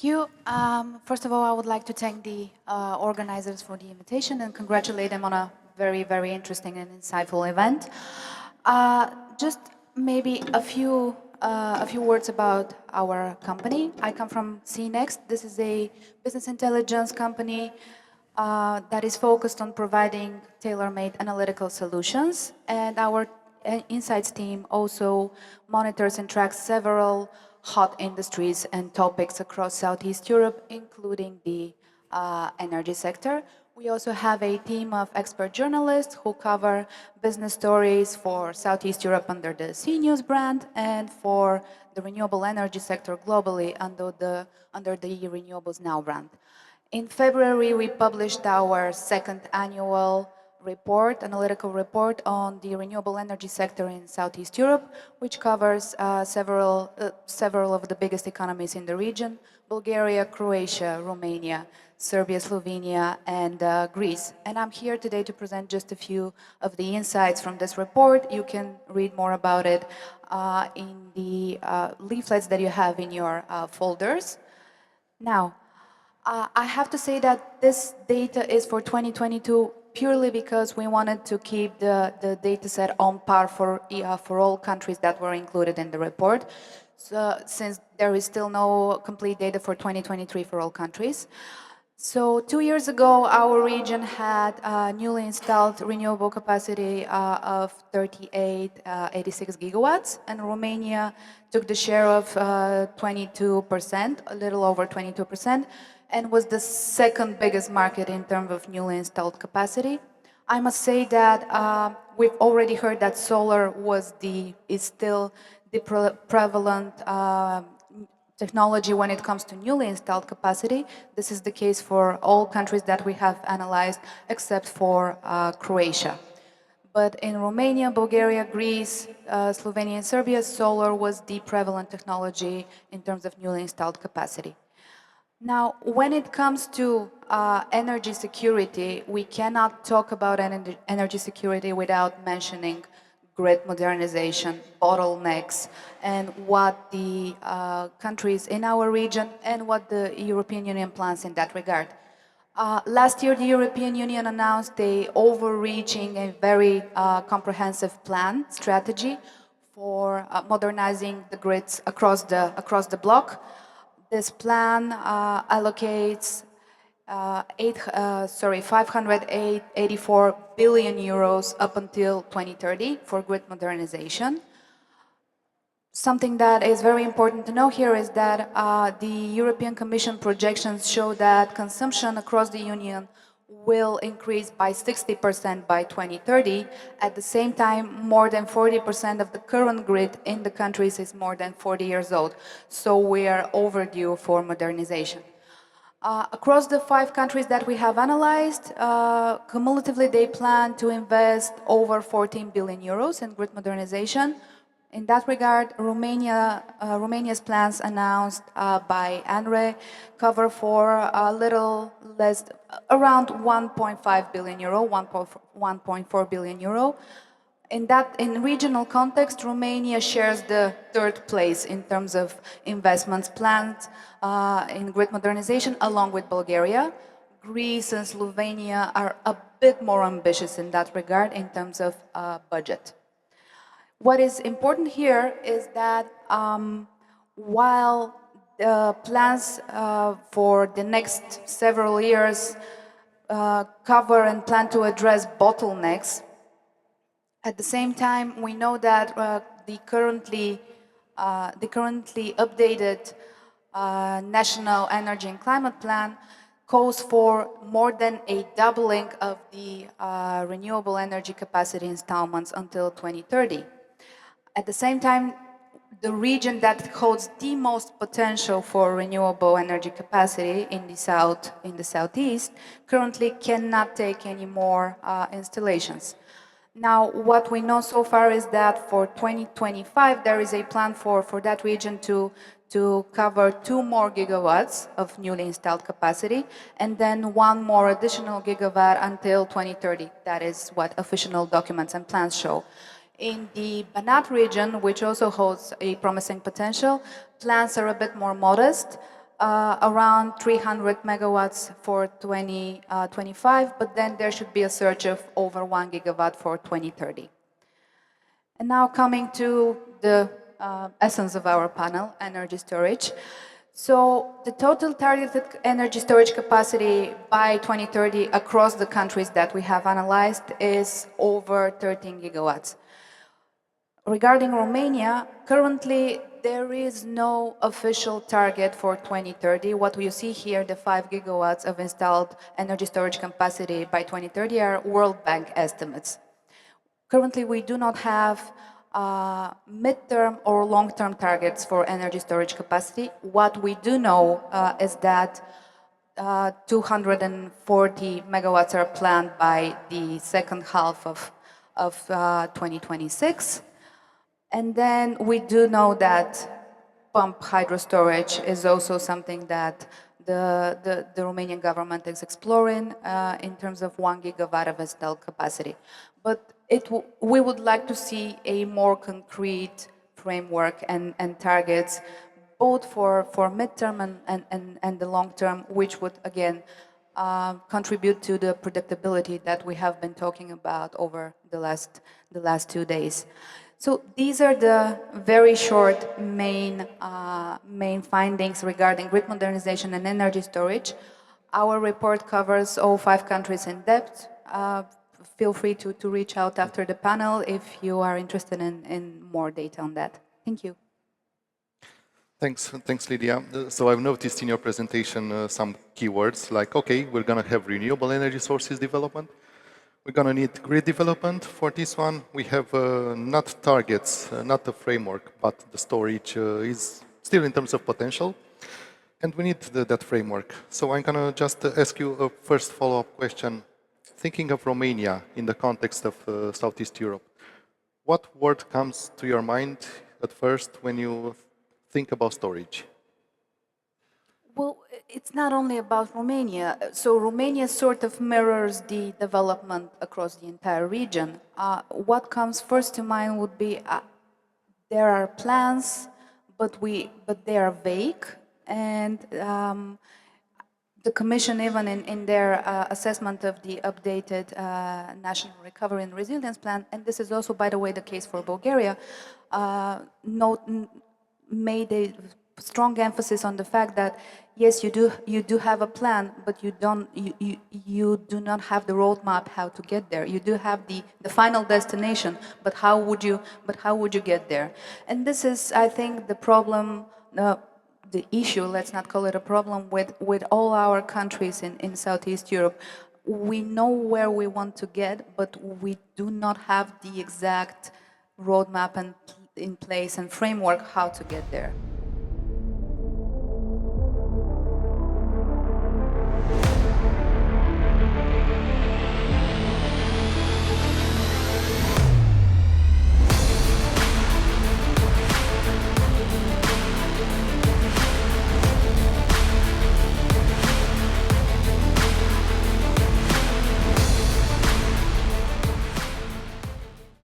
Thank you. First of all, I would like to thank the organizers for the invitation and congratulate them on a very, very interesting and insightful event. Just maybe a few words about our company. I come from SeeNext. This is a business intelligence company that is focused on providing tailor-made analytical solutions, and our insights team also monitors and tracks several hot industries and topics across Southeast Europe, including the energy sector. We also have a team of expert journalists who cover business stories for Southeast Europe under the SeeNews brand and for the renewable energy sector globally under the Renewables Now brand. In February, we published our second annual analytical report on the renewable energy sector in Southeast Europe, which covers several of the biggest economies in the region: Bulgaria, Croatia, Romania, Serbia, Slovenia, and Greece. And I'm here today to present just a few of the insights from this report. You can read more about it in the leaflets that you have in your folders. Now, I have to say that this data is for 2022 purely because we wanted to keep the data set on par for all countries that were included in the report, so, since there is still no complete data for 2023 for all countries. So 2 years ago, our region had newly installed renewable capacity of 86 gigawatts, and Romania took the share of 22%, a little over 22%, and was the second biggest market in terms of newly installed capacity. I must say that we've already heard that solar is still the prevalent technology when it comes to newly installed capacity. This is the case for all countries that we have analyzed except for Croatia. But in Romania, Bulgaria, Greece, Slovenia, and Serbia, solar was the prevalent technology in terms of newly installed capacity. Now, when it comes to energy security, we cannot talk about energy security without mentioning grid modernization, bottlenecks, and what the countries in our region and what the European Union plans in that regard. Last year, the European Union announced a overreaching and very comprehensive strategy for modernizing the grids across the bloc. This plan allocates 584 billion euros up until 2030 for grid modernization. Something that is very important to know here is that the European Commission projections show that consumption across the Union will increase by 60% by 2030. At the same time, more than 40% of the current grid in the countries is more than 40 years old. So we are overdue for modernization. Across the 5 countries that we have analyzed, cumulatively they plan to invest over 14 billion euros in grid modernization. In that regard, Romania's plans announced by ANRE cover for a little less, around 1.5 billion euro, 1.4 billion euro. In regional context, Romania shares the 3rd place in terms of investments planned in grid modernization, along with Bulgaria. Greece and Slovenia are a bit more ambitious in that regard in terms of budget. What is important here is that while the plans for the next several years cover and plan to address bottlenecks, at the same time we know that the currently updated National Energy and Climate Plan calls for more than a doubling of the renewable energy capacity installments until 2030. At the same time, the region that holds the most potential for renewable energy capacity in the southeast, currently cannot take any more installations. Now, what we know so far is that for 2025, there is a plan for that region to cover 2 more gigawatts of newly installed capacity, and then 1 more additional gigawatt until 2030. That is what official documents and plans show. In the Banat region, which also holds a promising potential, plans are a bit more modest. around 300 megawatts for 2025, but then there should be a surge of over 1 gigawatt for 2030. And now coming to the essence of our panel, energy storage. So the total targeted energy storage capacity by 2030 across the countries that we have analyzed is over 13 gigawatts. Regarding Romania, currently there is no official target for 2030. What you see here, the 5 gigawatts of installed energy storage capacity by 2030 are World Bank estimates. Currently, we do not have midterm or long-term targets for energy storage capacity. What we do know is that 240 megawatts are planned by the second half of 2026. And then we do know that pump hydro storage is also something that the Romanian government is exploring in terms of 1 gigawatt of installed capacity. But we would like to see a more concrete framework and targets, both for midterm and the long term, which would, again, contribute to the predictability that we have been talking about over the last 2 days. So these are the very short main findings regarding grid modernization and energy storage. Our report covers all 5 countries in depth. Feel free to reach out after the panel if you are interested in more data on that. Thank you. Thanks, Liliya. So I've noticed in your presentation some keywords like, okay, we're going to have renewable energy sources development. We're going to need grid development. For this one, we have not targets, not a framework, but the storage is still in terms of potential. And we need that framework. So I'm going to just ask you a first follow-up question. Thinking of Romania in the context of Southeast Europe, what word comes to your mind at first when you think about storage? Well, it's not only about Romania. So Romania sort of mirrors the development across the entire region. What comes first to mind would be there are plans, but they are vague, and the Commission, even in their assessment of the updated National Recovery and Resilience Plan, and this is also, by the way, the case for Bulgaria, made a strong emphasis on the fact that yes, you do have a plan, but you do not have the roadmap how to get there. You do have the final destination, but how would you get there? And this is, I think, the problem. The issue, let's not call it a problem, with all our countries in Southeast Europe. We know where we want to get, but we do not have the exact roadmap in place and framework how to get there.